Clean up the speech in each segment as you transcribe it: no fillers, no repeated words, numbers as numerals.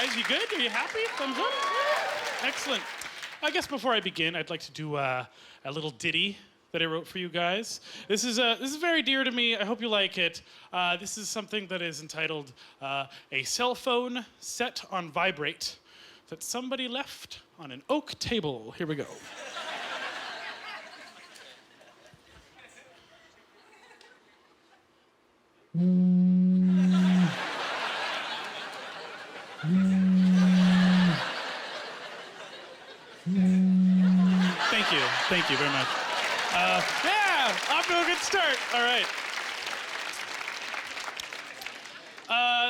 guys. You good? Are you happy? Thumbs up? Excellent. I guess before I begin, I'd like to do a little ditty that I wrote for you guys. This is very dear to me. I hope you like it. This is something that is entitled A Cell Phone Set on Vibrate That Somebody Left on an Oak Table. Here we go. Thank you very much. Yeah, off to a good start. All right.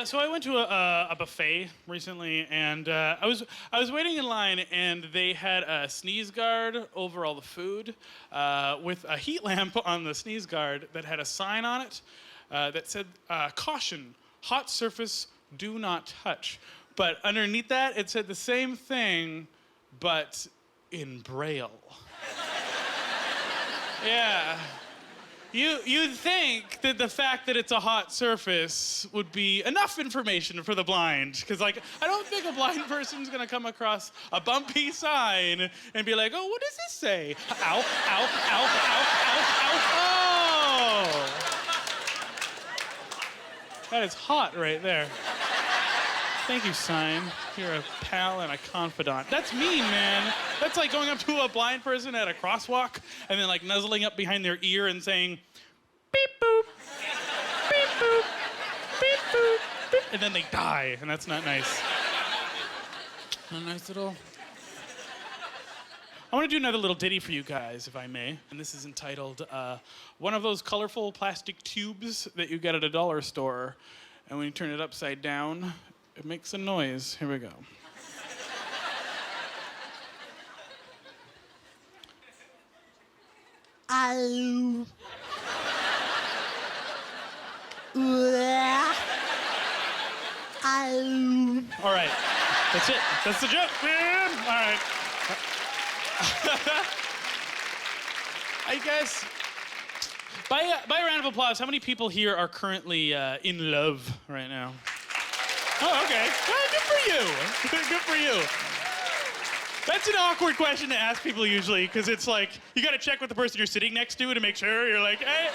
So I went to a buffet recently, and I was waiting in line, and they had a sneeze guard over all the food with a heat lamp on the sneeze guard that had a sign on it that said, "Caution, hot surface, do not touch." But underneath that, it said the same thing, but in Braille. Yeah. You'd think that the fact that it's a hot surface would be enough information for the blind. Because, like, I don't think a blind person's gonna come across a bumpy sign and be like, oh, what does this say? Ow, ow, ow, ow, ow, ow, oh! That is hot right there. Thank you, sign. You're a pal and a confidant. That's mean, man. That's like going up to a blind person at a crosswalk and then like nuzzling up behind their ear and saying, beep boop, beep boop, beep boop, beep, and then they die, and that's not nice. A nice little... I want to do another little ditty for you guys, if I may. And this is entitled, one of those colorful plastic tubes that you get at a dollar store, and when you turn it upside down, it makes a noise. Here we go. Ow. Ow. All right, that's it. That's the joke, man. All right. I guess, by a round of applause, how many people here are currently in love right now? Oh, okay. Well, good for you. Good for you. That's an awkward question to ask people usually, because it's like, you gotta check with the person you're sitting next to make sure. You're like, hey.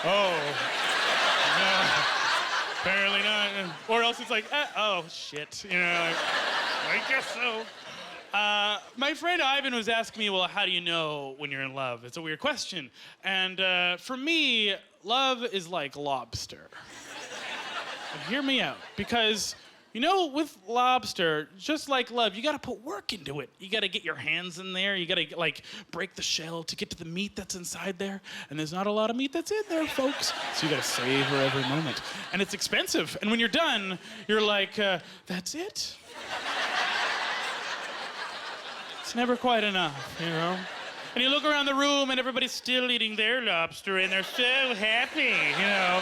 Oh. No. Apparently not. Or else it's like, oh, shit. You know, like, I guess so. My friend Ivan was asking me, well, how do you know when you're in love? It's a weird question. And for me, love is like lobster. And hear me out, because, you know, with lobster, just like love, you gotta put work into it. You gotta get your hands in there. You gotta, like, break the shell to get to the meat that's inside there. And there's not a lot of meat that's in there, folks. So you gotta savor every moment. And it's expensive. And when you're done, you're like, that's it? It's never quite enough, you know? And you look around the room and everybody's still eating their lobster and they're so happy, you know?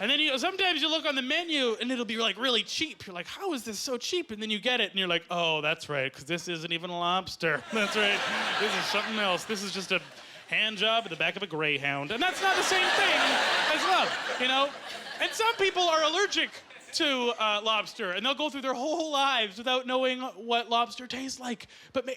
And then sometimes you look on the menu and it'll be like really cheap. You're like, how is this so cheap? And then you get it and you're like, oh, that's right, because this isn't even a lobster. That's right, this is something else. This is just a hand job at the back of a Greyhound. And that's not the same thing as love, you know? And some people are allergic to lobster, and they'll go through their whole lives without knowing what lobster tastes like.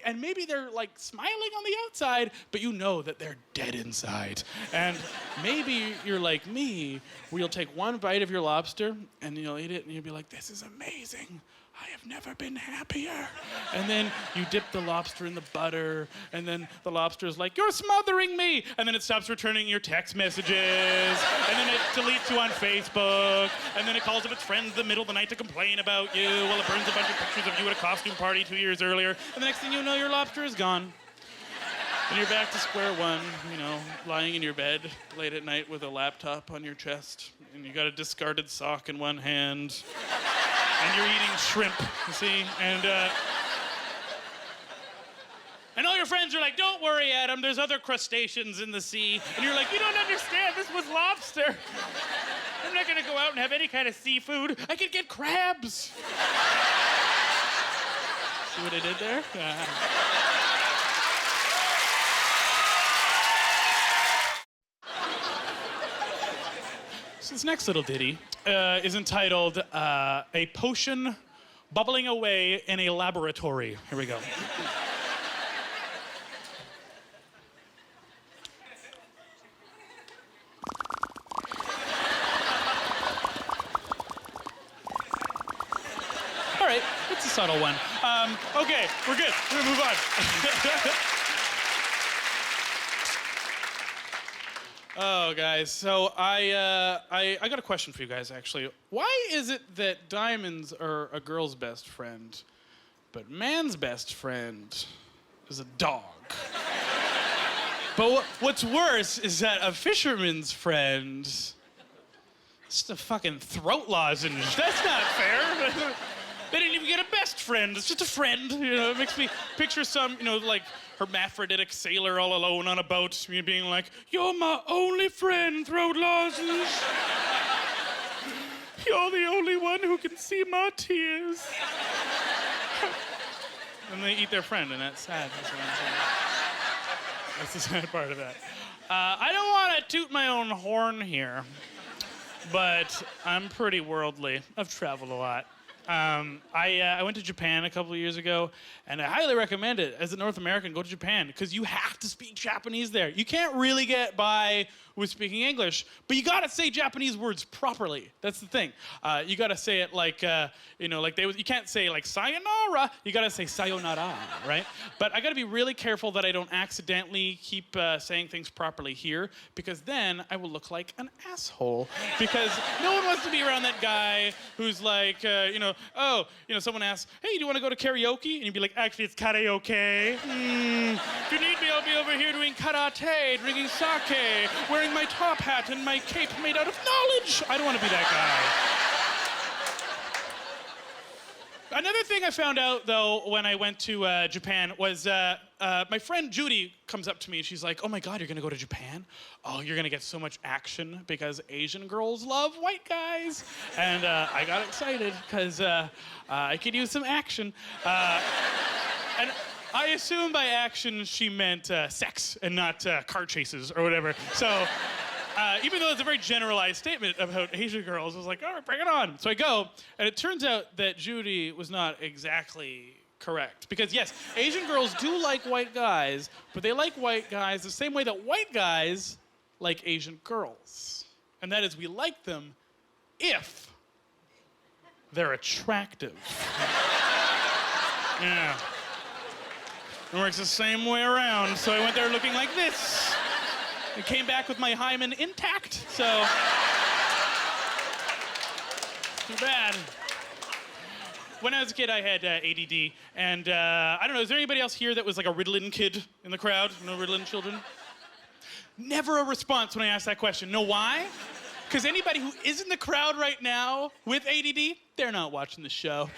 And maybe they're like smiling on the outside, but you know that they're dead inside. And maybe you're like me, where you'll take one bite of your lobster and you'll eat it and you'll be like, this is amazing. I have never been happier. And then you dip the lobster in the butter, and then the lobster is like, you're smothering me. And then it stops returning your text messages, and then it deletes you on Facebook, and then it calls up its friends in the middle of the night to complain about you while it burns a bunch of pictures of you at a costume party 2 years earlier. And the next thing you know, your lobster is gone. And you're back to square one, you know, lying in your bed late at night with a laptop on your chest, and you got a discarded sock in one hand. And you're eating shrimp, you see? And all your friends are like, don't worry, Adam, there's other crustaceans in the sea. And you're like, you don't understand, this was lobster. I'm not gonna go out and have any kind of seafood. I could get crabs. See what I did there? So this next little ditty is entitled A Potion Bubbling Away in a Laboratory. Here we go. All right, it's a subtle one. Okay, we're good. We're gonna move on. Oh, guys, so I got a question for you guys, actually. Why is it that diamonds are a girl's best friend, but man's best friend is a dog? But what's worse is that a fisherman's friend is just a fucking throat lozenge. That's not fair. They didn't even get a best friend. It's just a friend. You know, it makes me picture some, like, hermaphroditic sailor all alone on a boat, being like, "You're my only friend, throat lozenge. You're the only one who can see my tears." And they eat their friend, and that's sad. That's what I'm saying. That's the sad part of that. I don't want to toot my own horn here, but I'm pretty worldly. I've traveled a lot. I went to Japan a couple of years ago, and I highly recommend it. As a North American, go to Japan, because you have to speak Japanese there. You can't really get by with speaking English, but you gotta say Japanese words properly. That's the thing. You gotta say it like, you can't say like sayonara, you gotta say sayonara, right? But I gotta be really careful that I don't accidentally keep saying things properly here, because then I will look like an asshole. Because no one wants to be around that guy who's like, someone asks, "Hey, do you want to go to karaoke?" And you'd be like, "Actually, it's karaoke. If you need me, I'll be over here doing karate, drinking sake, wearing my top hat and my cape made out of knowledge." I don't want to be that guy. Another thing I found out, though, when I went to Japan was my friend Judy comes up to me and she's like, "Oh my God, you're gonna go to Japan? Oh, you're gonna get so much action because Asian girls love white guys." And I got excited because I could use some action. And I assume by action she meant sex and not car chases or whatever. So even though it's a very generalized statement about Asian girls, I was like, all right, bring it on. So I go, and it turns out that Judy was not exactly correct. Because yes, Asian girls do like white guys, but they like white guys the same way that white guys like Asian girls. And that is, we like them if they're attractive. Yeah. It works the same way around. So I went there looking like this. I came back with my hymen intact, so too bad. When I was a kid, I had ADD, and I don't know, is there anybody else here that was like a Ritalin kid in the crowd? No Ritalin children? Never a response when I asked that question. Know why? Because anybody who is in the crowd right now with ADD, they're not watching the show.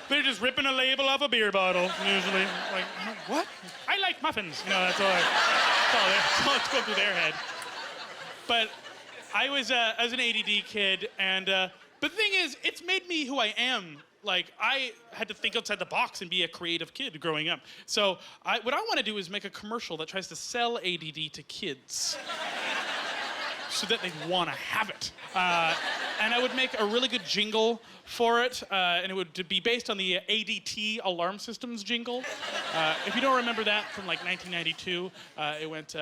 They're just ripping a label off a beer bottle, usually. Like, what? I like muffins. That's all that's going through their head. But I was an ADD kid, and but the thing is, it's made me who I am. Like, I had to think outside the box and be a creative kid growing up. So what I want to do is make a commercial that tries to sell ADD to kids so that they want to have it. And I would make a really good jingle for it, and it would be based on the ADT Alarm Systems jingle. If you don't remember that from like 1992, it went,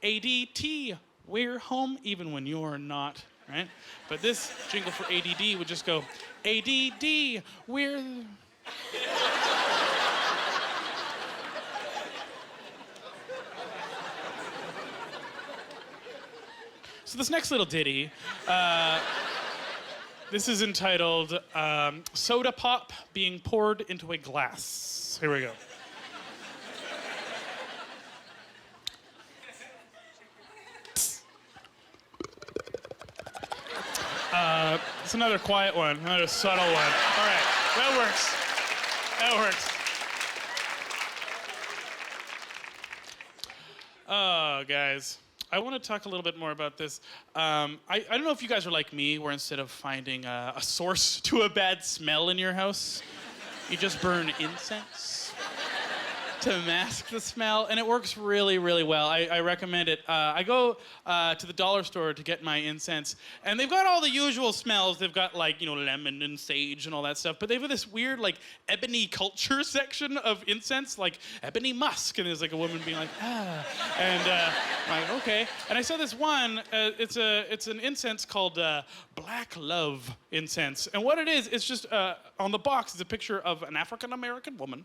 ADT, we're home even when you're not, right? But this jingle for ADD would just go, ADD, we're... So this next little ditty, this is entitled Soda Pop Being Poured into a Glass. Here we go. It's another quiet one, another subtle one. All right, that works. That works. Oh, guys. I want to talk a little bit more about this. I don't know if you guys are like me, where instead of finding a source to a bad smell in your house, you just burn incense. to mask the smell, and it works really, really well. I recommend it. I go to the dollar store to get my incense, and they've got all the usual smells. They've got, like, you know, lemon and sage and all that stuff, but they've got this weird, like, ebony culture section of incense, like ebony musk, and there's like a woman being like, ah, and I'm like, okay. And I saw this one. It's an incense called Black Love incense, and what it is, it's just on the box is a picture of an African-American woman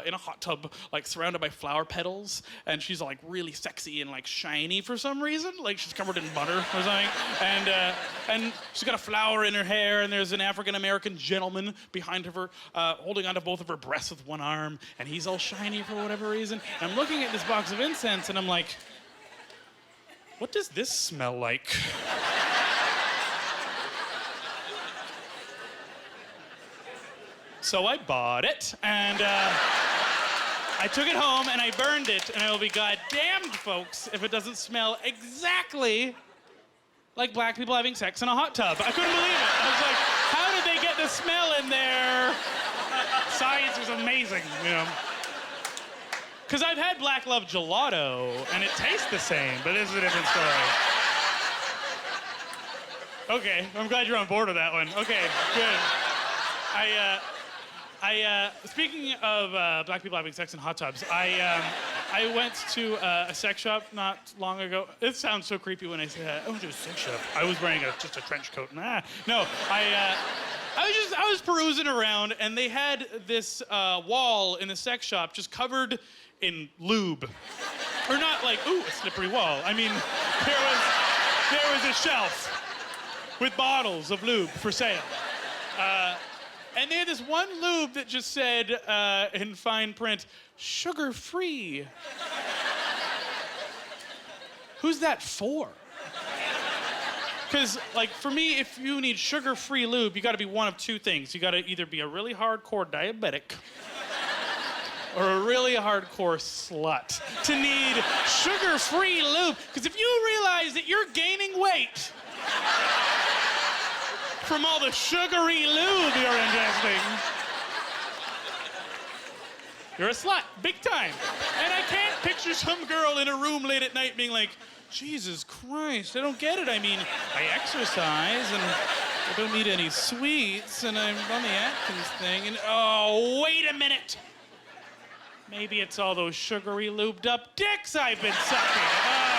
in a hot tub, like surrounded by flower petals, and she's like really sexy and like shiny for some reason, like she's covered in butter or something, and she's got a flower in her hair, and there's an African-American gentleman behind her holding onto both of her breasts with one arm, and he's all shiny for whatever reason. And I'm looking at this box of incense, and I'm like, what does this smell like? So I bought it, and I took it home, and I burned it, and I will be goddamned, folks, if it doesn't smell exactly like black people having sex in a hot tub. I couldn't believe it. I was like, how did they get the smell in there? Science is amazing, you know. Because I've had Black Love gelato, and it tastes the same, but this is a different story. Okay, I'm glad you're on board with that one. Okay, good. Speaking of black people having sex in hot tubs, I went to a sex shop not long ago. It sounds so creepy when I say that. I went to a sex shop. I was wearing just a trench coat. No, I was perusing around, and they had this wall in the sex shop just covered in lube. Or not like, ooh, a slippery wall. I mean, there was a shelf with bottles of lube for sale. And they had this one lube that just said, in fine print, sugar-free. Who's that for? Because, like, for me, if you need sugar-free lube, you gotta be one of two things. You gotta either be a really hardcore diabetic or a really hardcore slut to need sugar-free lube. Because if you realize that you're gaining weight from all the sugary lube you're ingesting, you're a slut, big time. And I can't picture some girl in a room late at night being like, Jesus Christ, I don't get it. I mean, I exercise and I don't need any sweets and I'm on the Atkins thing and, oh, wait a minute. Maybe it's all those sugary lubed up dicks I've been sucking. Oh.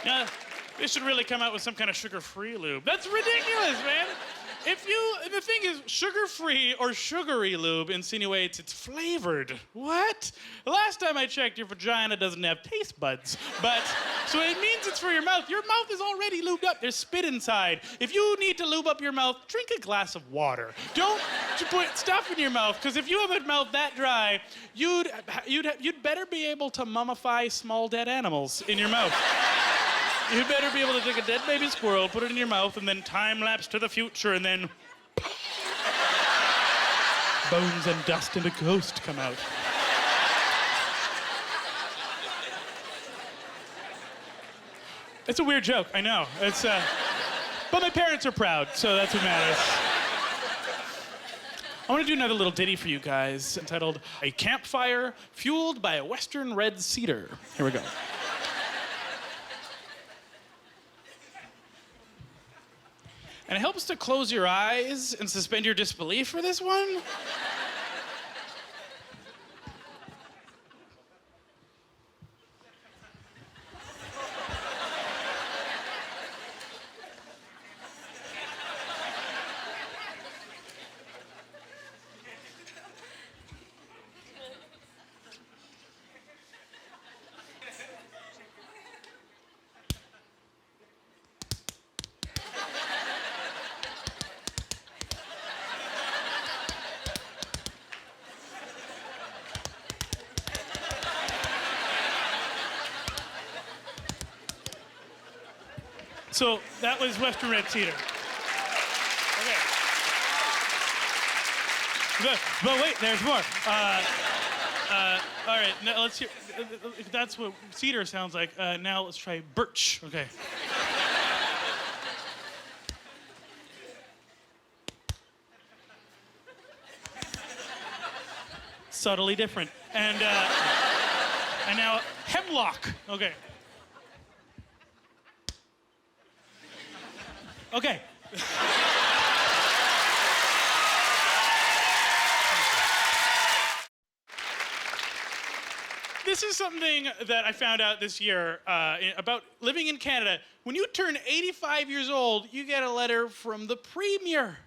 Yeah, they should really come out with some kind of sugar-free lube. That's ridiculous, man. The thing is, sugar-free or sugary lube insinuates it's flavored. What? The last time I checked, your vagina doesn't have taste buds. So it means it's for your mouth. Your mouth is already lubed up. There's spit inside. If you need to lube up your mouth, drink a glass of water. Don't put stuff in your mouth, because if you have a mouth that dry, you'd better be able to mummify small dead animals in your mouth. You better be able to take a dead baby squirrel, put it in your mouth, and then time-lapse to the future, and then bones and dust and a ghost come out. It's a weird joke, I know. But my parents are proud, so that's what matters. I want to do another little ditty for you guys entitled A Campfire Fueled by a Western Red Cedar. Here we go. And it helps to close your eyes and suspend your disbelief for this one. So that was Western Red Cedar. Okay. But wait, there's more. All right, now let's hear. That's what cedar sounds like. Now let's try birch. Okay. subtly different. And now hemlock. Okay. Okay. This is something that I found out this year about living in Canada. When you turn 85 years old, you get a letter from the Premier.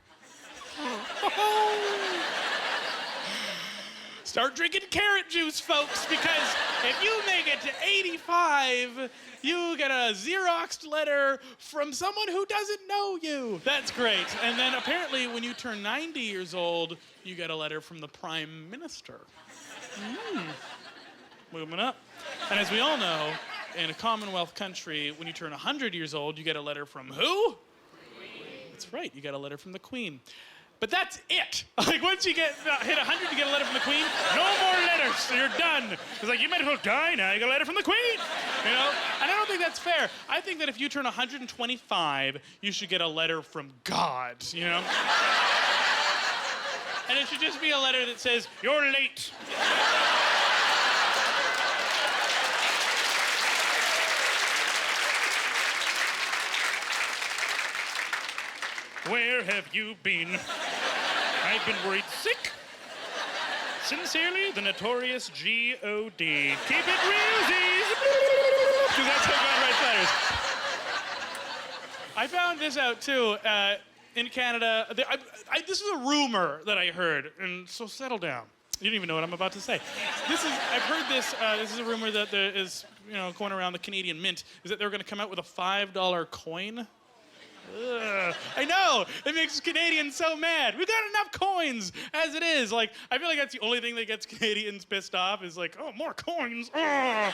Start drinking carrot juice, folks, because if you make it to 85, you get a Xeroxed letter from someone who doesn't know you. That's great. And then apparently when you turn 90 years old, you get a letter from the Prime Minister. Moving up. And as we all know, in a Commonwealth country, when you turn 100 years old, you get a letter from who? Queen. That's right, you get a letter from the Queen. But that's it. Like, once you get hit 100, you get a letter from the Queen. No more letters, so you're done. It's like, you might as well die now. You got a letter from the Queen, you know? And I don't think that's fair. I think that if you turn 125, you should get a letter from God, you know? And it should just be a letter that says, you're late. Where have you been? I've been worried sick. Sincerely, the notorious G.O.D. Keep it real, because that's how God writes letters. I found this out, too. In Canada, this is a rumor that I heard, and so settle down. You don't even know what I'm about to say. I've heard this, this is a rumor that there is, going around the Canadian Mint, is that they're going to come out with a $5 coin. Ugh. I know, it makes Canadians so mad. We got enough coins as it is. Like, I feel like that's the only thing that gets Canadians pissed off is like, oh, more coins. Oh.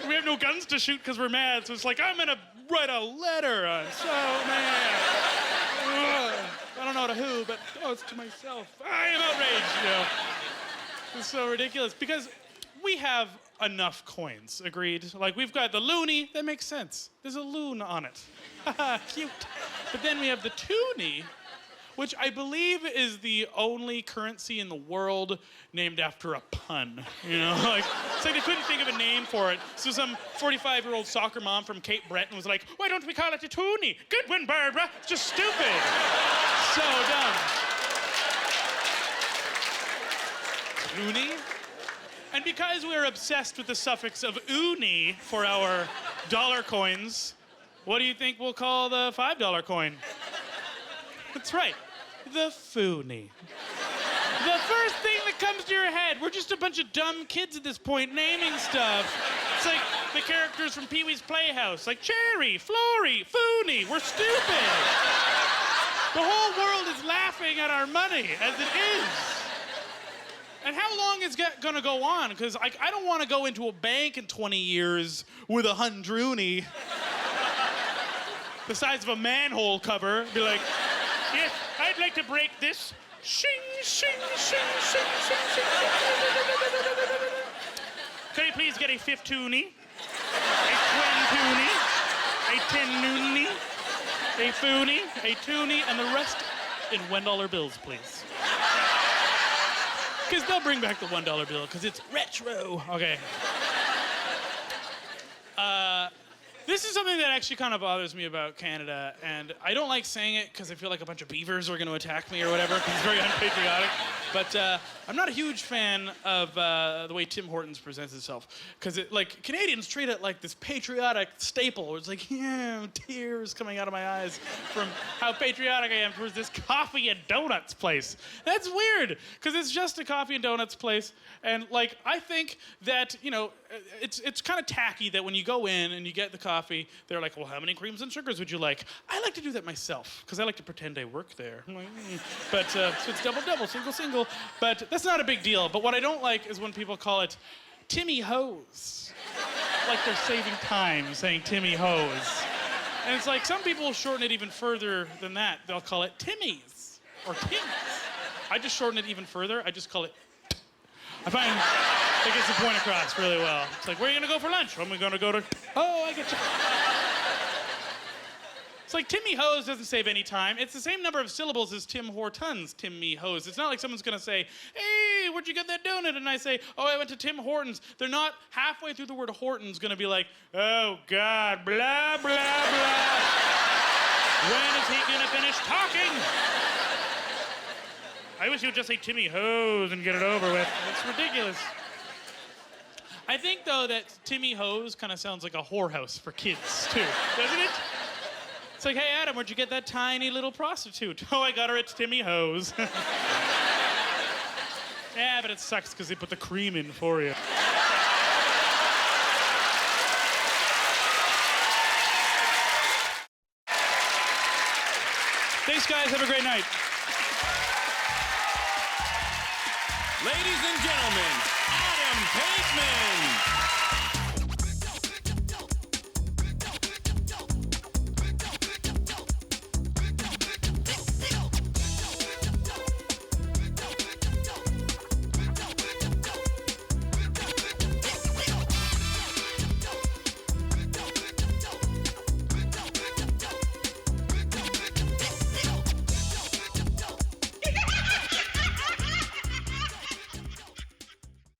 We have no guns to shoot because we're mad, so it's like, I'm gonna write a letter. I'm so mad. Ugh. I don't know to who, but it's to myself. I am outraged, It's so ridiculous because we have enough coins, agreed? Like, we've got the loonie, that makes sense. There's a loon on it. Cute. But then we have the toonie, which I believe is the only currency in the world named after a pun. Like, it's like they couldn't think of a name for it. So some 45-year-old soccer mom from Cape Breton was like, why don't we call it a toonie? Good one, Barbara. It's just stupid. So dumb. Toonie? And because we're obsessed with the suffix of uni for our dollar coins, what do you think we'll call the $5 coin? That's right, the foonie. The first thing that comes to your head, we're just a bunch of dumb kids at this point naming stuff. It's like the characters from Pee-wee's Playhouse, like Cherry, Flory, Foonie, we're stupid. The whole world is laughing at our money as it is. And how long is it gonna go on? Because I don't want to go into a bank in 20 years with a hundroonie the size of a manhole cover. Be like, yes, I'd like to break this. Shing, shing, shing, shing, shing, shing. Could I please get a 15-toonie, a 20-toonie, a 10-noonie, a foonie, a toonie, and the rest in $1 bills, please. Because they'll bring back the $1 bill, because it's retro. Okay. This is something that actually kind of bothers me about Canada, and I don't like saying it because I feel like a bunch of beavers are going to attack me or whatever, because it's very unpatriotic. But I'm not a huge fan of the way Tim Hortons presents himself, because Canadians treat it like this patriotic staple. It's like, yeah, tears coming out of my eyes from how patriotic I am towards this coffee and donuts place. That's weird, because it's just a coffee and donuts place, and I think that it's kind of tacky that when you go in and you get the coffee, they're like, well, how many creams and sugars would you like? I like to do that myself, because I like to pretend I work there. I'm like, But, so it's double, single. But that's not a big deal. But what I don't like is when people call it Timmy Hose. Like they're saving time saying Timmy Hose. And it's like, some people shorten it even further than that. They'll call it Timmy's or Tim's. I just shorten it even further. I just call it I find it gets the point across really well. It's like, where are you gonna go for lunch? When are we gonna go to... Oh, I get you. It's like Timmy Hose doesn't save any time. It's the same number of syllables as Tim Hortons, Timmy Hose. It's not like someone's gonna say, hey, where'd you get that donut? And I say, oh, I went to Tim Hortons. They're not halfway through the word Hortons gonna be like, oh God, blah, blah, blah. When is he gonna finish talking? I wish he would just say Timmy Hose and get it over with. It's ridiculous. I think, though, that Timmy Hose kind of sounds like a whorehouse for kids, too, doesn't it? It's like, hey, Adam, where'd you get that tiny little prostitute? Oh, I got her at Timmy Hose. Yeah, but it sucks because they put the cream in for you. Thanks, guys. Have a great night. Ladies and gentlemen, Adam Pageman.